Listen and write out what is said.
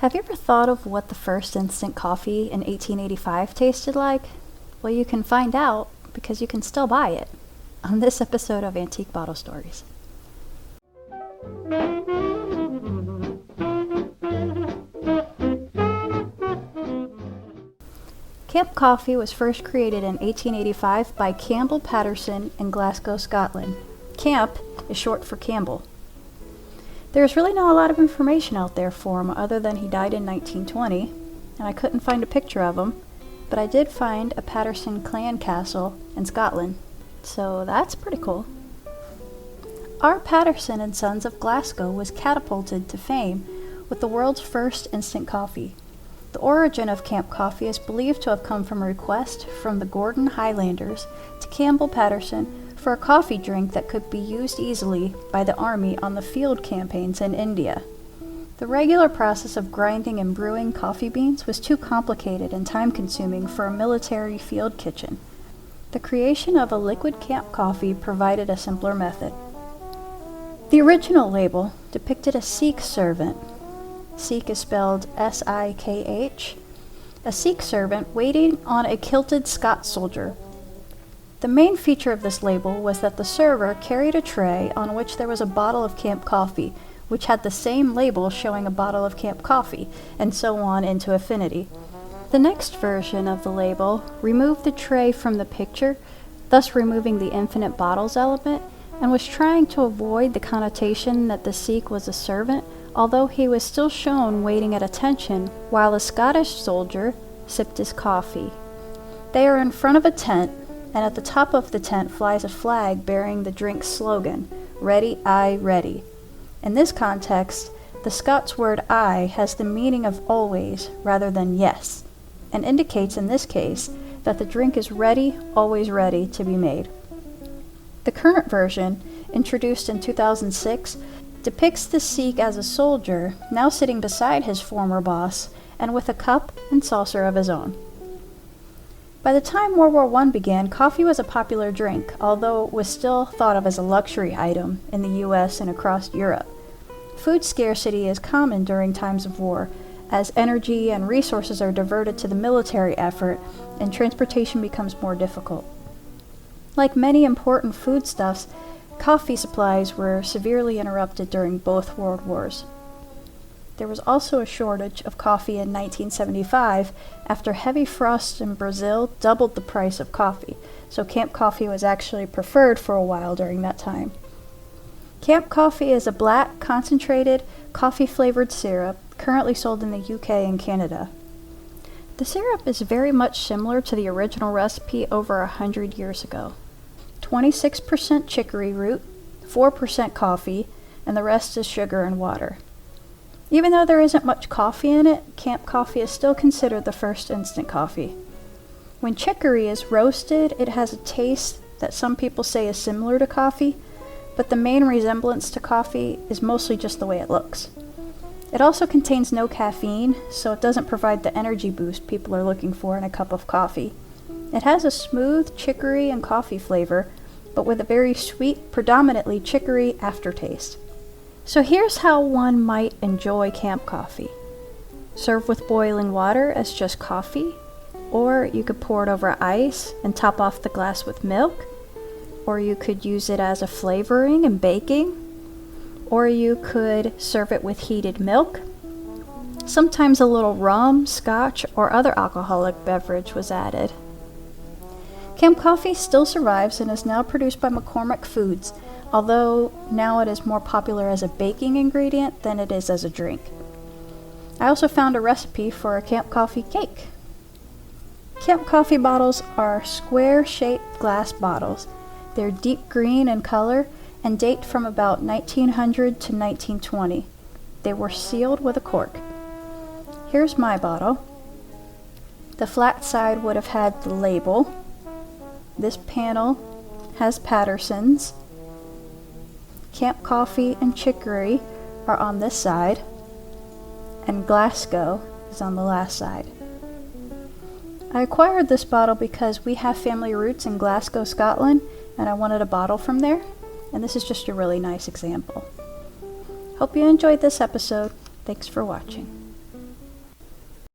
Have you ever thought of what the first instant coffee in 1885 tasted like? Well, you can find out because you can still buy it on this episode of Antique Bottle Stories. Camp coffee was first created in 1885 by Campbell Patterson in Glasgow, Scotland. Camp is short for Campbell. There's really not a lot of information out there for him other than he died in 1920, and I couldn't find a picture of him, but I did find a Patterson clan castle in Scotland, so that's pretty cool. R. Patterson and Sons of Glasgow was catapulted to fame with the world's first instant coffee. The origin of camp coffee is believed to have come from a request from the Gordon Highlanders to Campbell Patterson for a coffee drink that could be used easily by the army on the field campaigns in India. The regular process of grinding and brewing coffee beans was too complicated and time-consuming for a military field kitchen. The creation of a liquid camp coffee provided a simpler method. The original label depicted a Sikh servant. Sikh is spelled S-I-K-H. A Sikh servant waiting on a kilted Scots soldier. The main feature of this label was that the server carried a tray on which there was a bottle of camp coffee, which had the same label showing a bottle of camp coffee, and so on into infinity. The next version of the label removed the tray from the picture, thus removing the infinite bottles element, and was trying to avoid the connotation that the Sikh was a servant, although he was still shown waiting at attention while a Scottish soldier sipped his coffee. They are in front of a tent, and at the top of the tent flies a flag bearing the drink's slogan, "Ready, aye, ready." In this context, the Scots word aye has the meaning of always rather than yes, and indicates in this case that the drink is ready, always ready to be made. The current version, introduced in 2006, depicts the Sikh as a soldier, now sitting beside his former boss, and with a cup and saucer of his own. By the time World War I began, coffee was a popular drink, although it was still thought of as a luxury item in the US and across Europe. Food scarcity is common during times of war, as energy and resources are diverted to the military effort and transportation becomes more difficult. Like many important foodstuffs, coffee supplies were severely interrupted during both world wars. There was also a shortage of coffee in 1975 after heavy frosts in Brazil doubled the price of coffee, so camp coffee was actually preferred for a while during that time. Camp coffee is a black, concentrated, coffee-flavored syrup currently sold in the UK and Canada. The syrup is very much similar to the original recipe over 100 years ago. 26% chicory root, 4% coffee, and the rest is sugar and water. Even though there isn't much coffee in it, camp coffee is still considered the first instant coffee. When chicory is roasted, it has a taste that some people say is similar to coffee, but the main resemblance to coffee is mostly just the way it looks. It also contains no caffeine, so it doesn't provide the energy boost people are looking for in a cup of coffee. It has a smooth chicory and coffee flavor, but with a very sweet, predominantly chicory aftertaste. So here's how one might enjoy camp coffee. Serve with boiling water as just coffee, or you could pour it over ice and top off the glass with milk, or you could use it as a flavoring in baking, or you could serve it with heated milk. Sometimes a little rum, scotch, or other alcoholic beverage was added. Camp coffee still survives and is now produced by McCormick Foods, although now it is more popular as a baking ingredient than it is as a drink. I also found a recipe for a camp coffee cake. Camp coffee bottles are square-shaped glass bottles. They're deep green in color and date from about 1900 to 1920. They were sealed with a cork. Here's my bottle. The flat side would have had the label. This panel has Patterson's. Camp coffee and chicory are on this side, and Glasgow is on the last side. I acquired this bottle because we have family roots in Glasgow, Scotland, and I wanted a bottle from there, and this is just a really nice example. Hope you enjoyed this episode. Thanks for watching.